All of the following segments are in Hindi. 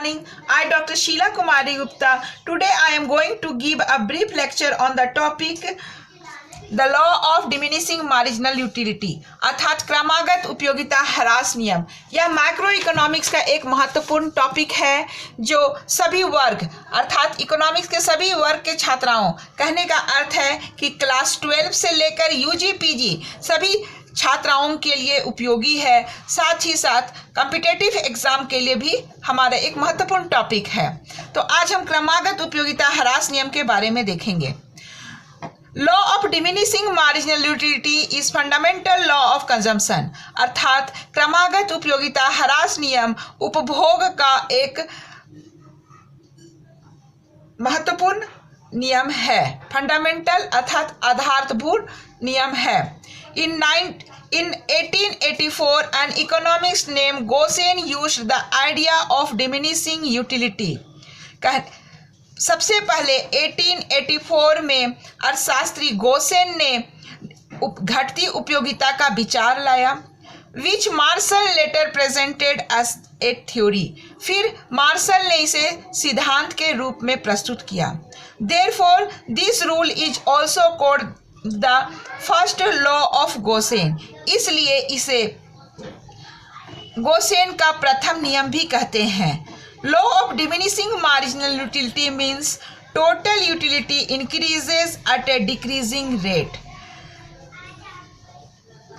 morning. I, Dr. Sheila Kumari Gupta. Today I am going to give a brief lecture on the topic the law of diminishing marginal utility अर्थात क्रमागत उपयोगिता ह्रास नियम। यह माइक्रो इकोनॉमिक्स का एक महत्वपूर्ण टॉपिक है जो सभी वर्ग अर्थात इकोनॉमिक्स के सभी वर्ग के छात्राओं, कहने का अर्थ है कि क्लास 12 से लेकर यूजी पीजी सभी छात्राओं के लिए उपयोगी है। साथ ही साथ कॉम्पिटिटिव एग्जाम के लिए भी हमारा एक महत्वपूर्ण टॉपिक है। तो आज हम क्रमागत उपयोगिता ह्रास नियम के बारे में देखेंगे। Law of diminishing marginal utility is fundamental law of consumption अर्थात क्रमागत उपयोगिता ह्रास नियम उपभोग का एक महत्वपूर्ण नियम है। फंडामेंटल अर्थात आधारभूत नियम है। In 1884, an economist named Gosen used the idea of diminishing utility. सबसे पहले 1884 में अर्थशास्त्री गोसेन ने घटती उपयोगिता का विचार लाया, which Marshall later presented as a theory. फिर मार्शल ने इसे सिद्धांत के रूप में प्रस्तुत किया। Therefore this rule is also called the first law of Gossen, इसलिए इसे गोसेन का प्रथम नियम भी कहते हैं। Law of diminishing marginal utility means total utility increases at a decreasing rate.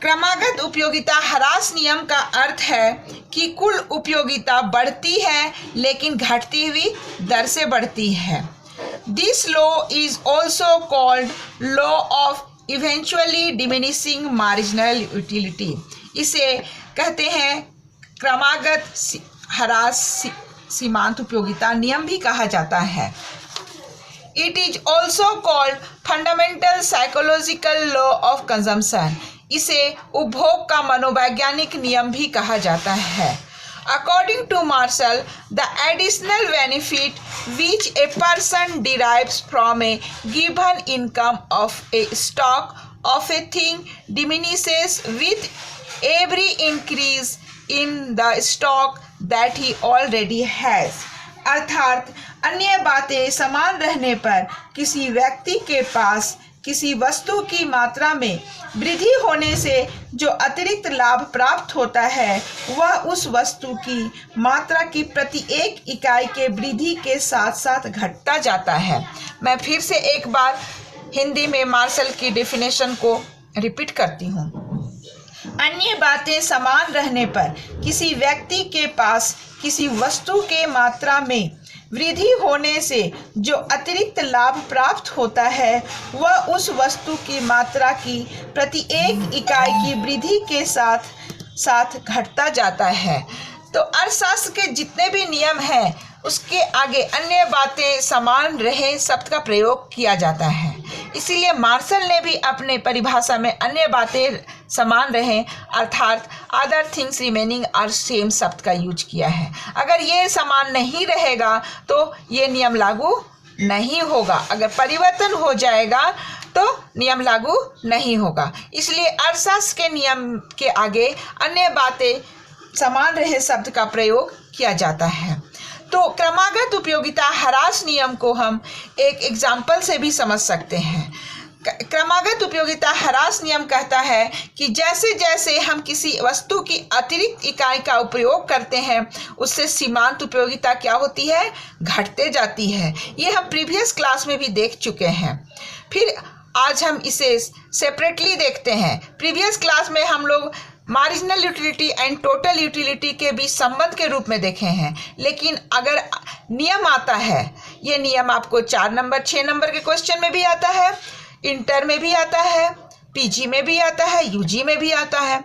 क्रमागत उपयोगिता ह्रास नियम का अर्थ है कि कुल उपयोगिता बढ़ती है लेकिन घटती हुई दर से बढ़ती है। This law is also called law of eventually diminishing marginal utility. इसे कहते हैं क्रमागत ह्रास सीमांत उपयोगिता नियम भी कहा जाता है। It is also called fundamental psychological law of consumption. इसे उपभोग का मनोवैज्ञानिक नियम भी कहा जाता है। According to Marshall, the additional benefit which a person derives from a given income of a stock of a thing diminishes with every increase in the stock that he already has. अर्थात अन्य बातें समान रहने पर किसी व्यक्ति के पास किसी वस्तु की मात्रा में वृद्धि होने से जो अतिरिक्त लाभ प्राप्त होता है वह उस वस्तु की मात्रा की प्रति एक इकाई के वृद्धि के साथ साथ घटता जाता है। मैं फिर से एक बार हिंदी में मार्शल की डेफिनेशन को रिपीट करती हूँ। अन्य बातें समान रहने पर किसी व्यक्ति के पास किसी वस्तु के मात्रा में वृद्धि होने से जो अतिरिक्त लाभ प्राप्त होता है वह उस वस्तु की मात्रा की प्रति एक इकाई की वृद्धि के साथ साथ घटता जाता है। तो अर्थशास्त्र के जितने भी नियम हैं उसके आगे अन्य बातें समान रहे शब्द का प्रयोग किया जाता है। इसीलिए मार्शल ने भी अपने परिभाषा में अन्य बातें समान रहें अर्थात other things remaining are same शब्द का यूज किया है। अगर ये समान नहीं रहेगा तो ये नियम लागू नहीं होगा, अगर परिवर्तन हो जाएगा तो नियम लागू नहीं होगा। इसलिए अर्थशास्त्र के नियम के आगे अन्य बातें समान रहे शब्द का प्रयोग किया जाता है। तो क्रमागत उपयोगिता ह्रास नियम को हम एक एग्जाम्पल से भी समझ सकते हैं। क्रमागत उपयोगिता ह्रास नियम कहता है कि जैसे जैसे हम किसी वस्तु की अतिरिक्त इकाई का उपयोग करते हैं उससे सीमांत उपयोगिता क्या होती है, घटते जाती है। ये हम प्रीवियस क्लास में भी देख चुके हैं। फिर आज हम इसे सेपरेटली देखते हैं। प्रीवियस क्लास में हम लोग marginal utility and total utility के बीच संबंध के रूप में देखे हैं, लेकिन अगर नियम आता है, ये नियम आपको 4 नंबर 6 नंबर के क्वेश्चन में भी आता है, इंटर में भी आता है, पीजी में भी आता है, यूजी में भी आता है।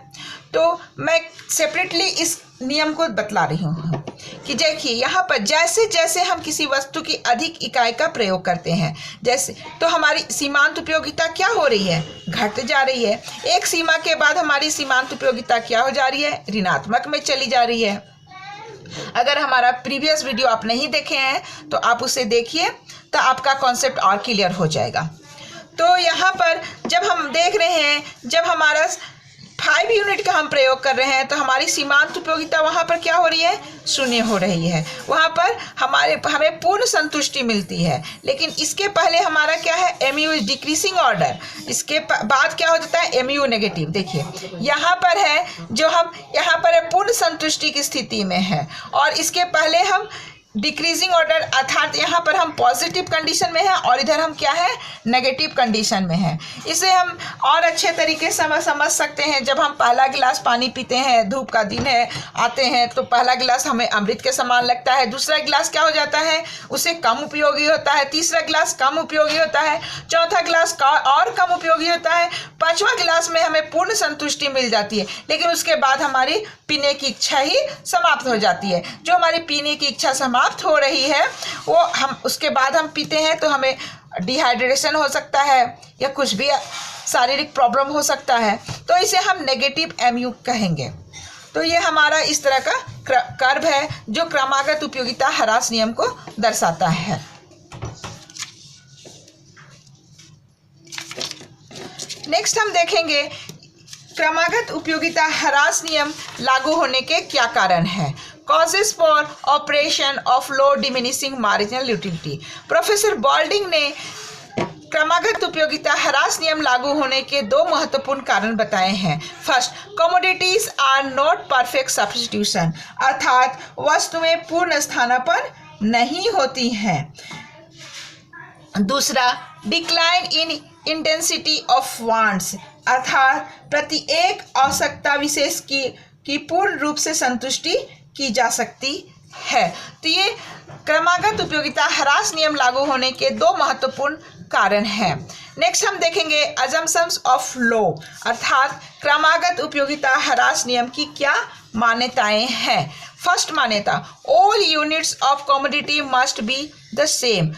तो मैं सेपरेटली इस नियम को बतला रही हूँ कि देखिए यहाँ पर जैसे जैसे हम किसी वस्तु की अधिक इकाई का प्रयोग करते हैं जैसे तो हमारी सीमांत उपयोगिता क्या हो रही है, घट जा रही है। एक सीमा के बाद हमारी सीमांत उपयोगिता क्या हो जा रही है, ऋणात्मक में चली जा रही है। अगर हमारा प्रीवियस वीडियो आप नहीं देखे हैं तो आप उसे देखिए तो आपका कॉन्सेप्ट और क्लियर हो जाएगा। तो यहाँ पर जब हम देख रहे हैं जब हमारा 5 यूनिट का हम प्रयोग कर रहे हैं तो हमारी सीमांत उपयोगिता वहाँ पर क्या हो रही है, शून्य हो रही है। वहाँ पर हमें पूर्ण संतुष्टि मिलती है। लेकिन इसके पहले हमारा क्या है, MU इज डिक्रीसिंग ऑर्डर, इसके बाद क्या हो जाता है, MU नेगेटिव। देखिए यहाँ पर है जो हम यहाँ पर है पूर्ण संतुष्टि की स्थिति में है, और इसके पहले हम डिक्रीजिंग ऑर्डर अर्थात यहाँ पर हम पॉजिटिव कंडीशन में हैं और इधर हम क्या है, नेगेटिव कंडीशन में हैं। इसे हम और अच्छे तरीके से समझ सकते हैं। जब हम पहला गिलास पानी पीते हैं, धूप का दिन है, आते हैं तो पहला गिलास हमें अमृत के समान लगता है, दूसरा गिलास क्या हो जाता है, उसे कम उपयोगी होता है, तीसरा गिलास कम उपयोगी होता है, चौथा गिलास और कम उपयोगी होता है, पांचवा गिलास में हमें पूर्ण संतुष्टि मिल जाती है। लेकिन उसके बाद हमारी पीने की इच्छा ही समाप्त हो जाती है। जो हमारी पीने की इच्छा समाप्त हो रही है वो हम उसके बाद हम पीते हैं तो हमें डिहाइड्रेशन हो सकता है या कुछ भी शारीरिक प्रॉब्लम हो सकता है, तो इसे हम नेगेटिव MU कहेंगे। तो ये हमारा इस तरह का कर्व है जो क्रमागत उपयोगिता ह्रास नियम को दर्शाता है। नेक्स्ट हम देखेंगे क्रमागत उपयोगिता ह्रास नियम लागू होने के क्या कारण हैं। Causes for operation of low diminishing marginal utility. Professor बॉल्डिंग ने क्रमागत उपयोगिता ह्रास नियम लागू होने के 2 महत्वपूर्ण कारण बताए हैं। First, commodities are not perfect substitution, अर्थात वस्तुएं पूर्ण स्थानापन्न नहीं होती हैं। दूसरा, decline in intensity of wants, अर्थात प्रत्येक आवश्यकता विशेष की पूर्ण रूप से संतुष्टि की जा सकती है। तो ये क्रमागत उपयोगिता ह्रास नियम लागू होने के 2 महत्वपूर्ण कारण हैं। नेक्स्ट हम देखेंगे अजम्पशंस ऑफ लॉ, अर्थात क्रमागत उपयोगिता ह्रास नियम की क्या मान्यताएं हैं। फर्स्ट मान्यता, all units of commodity must be the same.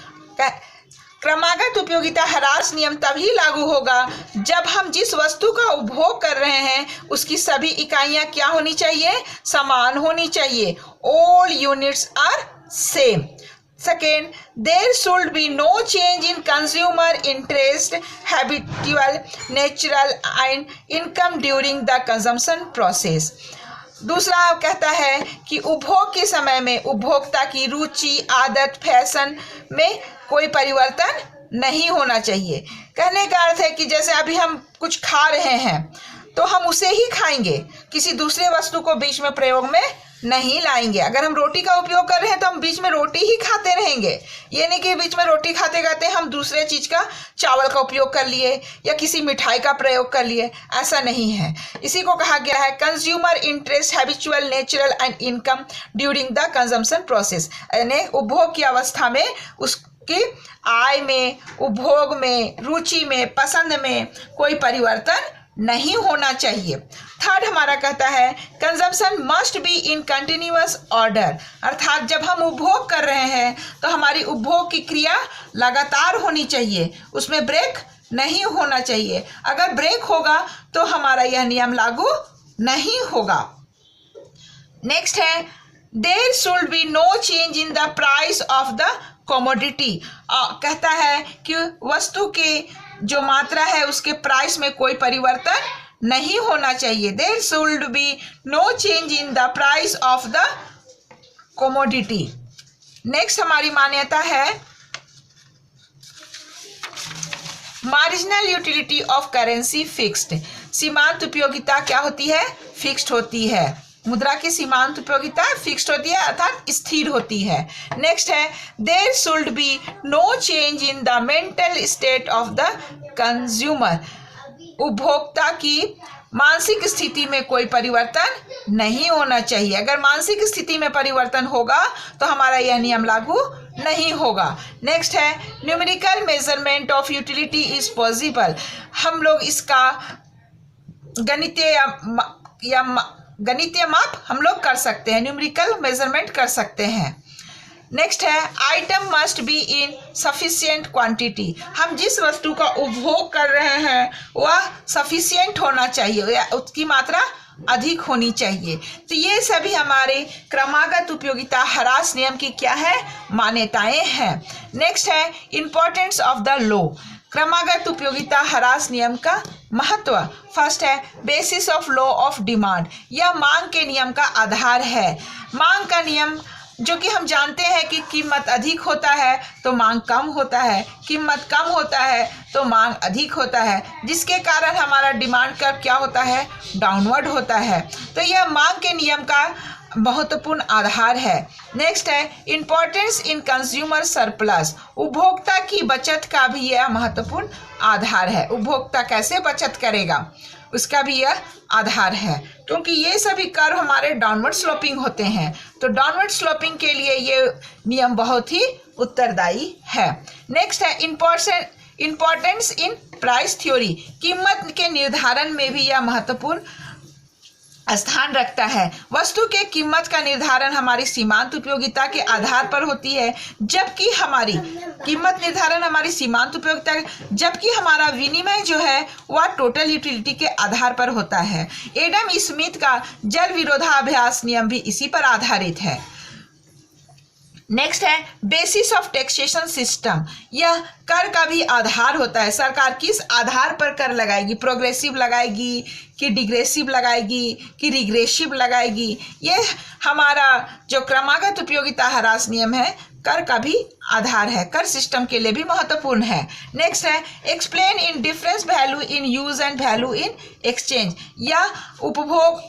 क्रमागत उपयोगिता ह्रास नियम तभी लागू होगा जब हम जिस वस्तु का उपभोग कर रहे हैं उसकी सभी इकाइयां क्या होनी चाहिए, समान होनी चाहिए। All units are same. Second, there should be no change in consumer interest, habitual, natural and income during the consumption process. दूसरा कहता है कि उपभोग के समय में उपभोक्ता की रुचि, आदत, फैशन में कोई परिवर्तन नहीं होना चाहिए। कहने का अर्थ है कि जैसे अभी हम कुछ खा रहे हैं तो हम उसे ही खाएंगे, किसी दूसरे वस्तु को बीच में प्रयोग में नहीं लाएंगे। अगर हम रोटी का उपयोग कर रहे हैं तो हम बीच में रोटी ही खाते रहेंगे। ये नहीं कि बीच में रोटी खाते खाते हम दूसरे चीज का, चावल का उपयोग कर लिए या किसी मिठाई का प्रयोग कर लिए, ऐसा नहीं है। इसी को कहा गया है consumer interest, habitual, natural and income during the consumption process, यानी उपभोग की अवस्था में उसकी आय में, उपभोग में, रुचि में, पसंद में कोई परिवर्तन नहीं होना चाहिए। थर्ड हमारा कहता है consumption must be in continuous order, अर्थात जब हम उपभोग कर रहे हैं तो हमारी उपभोग की क्रिया लगातार होनी चाहिए, उसमें ब्रेक नहीं होना चाहिए। अगर ब्रेक होगा तो हमारा यह नियम लागू नहीं होगा। नेक्स्ट है there should be no change in the price of the commodity. कहता है कि वस्तु की जो मात्रा है उसके प्राइस में कोई परिवर्तन नहीं होना चाहिए। There should be no change in the price of the commodity. Next हमारी मान्यता है marginal utility of currency fixed. सीमांत उपयोगिता क्या होती है, फिक्स्ड होती है। मुद्रा की सीमांत उपयोगिता फिक्स्ड होती है अर्थात स्थिर होती है। नेक्स्ट है there should be no change in the mental state of the consumer. उपभोक्ता की मानसिक स्थिति में कोई परिवर्तन नहीं होना चाहिए। अगर मानसिक स्थिति में परिवर्तन होगा तो हमारा यह नियम लागू नहीं होगा। नेक्स्ट है numerical measurement of utility is possible. हम लोग इसका गणितीय माप हम लोग कर सकते हैं, न्यूमेरिकल मेजरमेंट कर सकते हैं। नेक्स्ट है item must be in sufficient quantity. हम जिस वस्तु का उपभोग कर रहे हैं वह सफिशिएंट होना चाहिए या उसकी मात्रा अधिक होनी चाहिए। तो ये सभी हमारे क्रमागत उपयोगिता ह्रास नियम की क्या है, मान्यताएं हैं। नेक्स्ट है इंपॉर्टेंस ऑफ द लॉ। क्रमागत उपयोगिता ह्रास नियम का महत्व। फर्स्ट है basis of law of demand, यह मांग के नियम का आधार है। मांग का नियम जो कि हम जानते हैं कि कीमत अधिक होता है तो मांग कम होता है, कीमत कम होता है तो मांग अधिक होता है, जिसके कारण हमारा डिमांड कर्व क्या होता है, डाउनवर्ड होता है। तो यह मांग के नियम का महत्वपूर्ण आधार है। नेक्स्ट है इंपॉर्टेंस इन कंज्यूमर सरप्लस, उपभोक्ता की बचत का भी यह महत्वपूर्ण आधार है। उपभोक्ता कैसे बचत करेगा उसका भी यह आधार है, क्योंकि ये सभी कर्व हमारे डाउनवर्ड स्लोपिंग होते हैं, तो डाउनवर्ड स्लोपिंग के लिए ये नियम बहुत ही उत्तरदायी है। नेक्स्ट है इंपॉर्टेंस इन प्राइस थ्योरी, कीमत के निर्धारण में भी यह महत्वपूर्ण स्थान रखता है। वस्तु के कीमत का निर्धारण हमारी सीमांत उपयोगिता के आधार पर होती है, जबकि हमारी कीमत निर्धारण हमारी सीमांत उपयोगिता, जबकि हमारा विनिमय जो है वह टोटल यूटिलिटी के आधार पर होता है। एडम स्मिथ का जल विरोधाभास नियम भी इसी पर आधारित है। नेक्स्ट है बेसिस ऑफ टैक्सेशन सिस्टम, यह कर का भी आधार होता है। सरकार किस आधार पर कर लगाएगी, प्रोग्रेसिव लगाएगी कि डिग्रेसिव लगाएगी कि रिग्रेसिव लगाएगी, ये हमारा जो क्रमागत उपयोगिता ह्रास नियम है कर का भी आधार है, कर सिस्टम के लिए भी महत्वपूर्ण है। नेक्स्ट है explain in difference value in use and value in exchange, यह उपभोग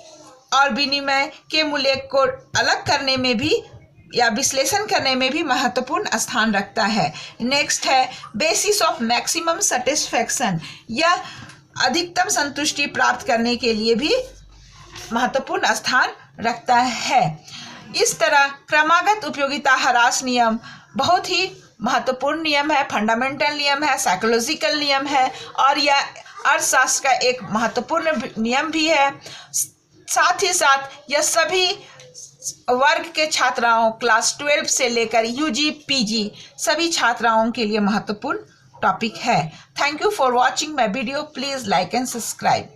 और विनिमय के मूल्य को अलग करने में भी या विश्लेषण करने में भी महत्वपूर्ण स्थान रखता है। नेक्स्ट है बेसिस ऑफ मैक्सिमम सेटिस्फैक्शन, यह अधिकतम संतुष्टि प्राप्त करने के लिए भी महत्वपूर्ण स्थान रखता है। इस तरह क्रमागत उपयोगिता ह्रास नियम बहुत ही महत्वपूर्ण नियम है, फंडामेंटल नियम है, साइकोलॉजिकल नियम है और यह अर्थशास्त्र का एक महत्वपूर्ण नियम भी है। साथ ही साथ यह सभी वर्ग के छात्राओं क्लास 12 से लेकर यूजी पीजी सभी छात्राओं के लिए महत्वपूर्ण टॉपिक है। Thank you for watching my video, please like and subscribe.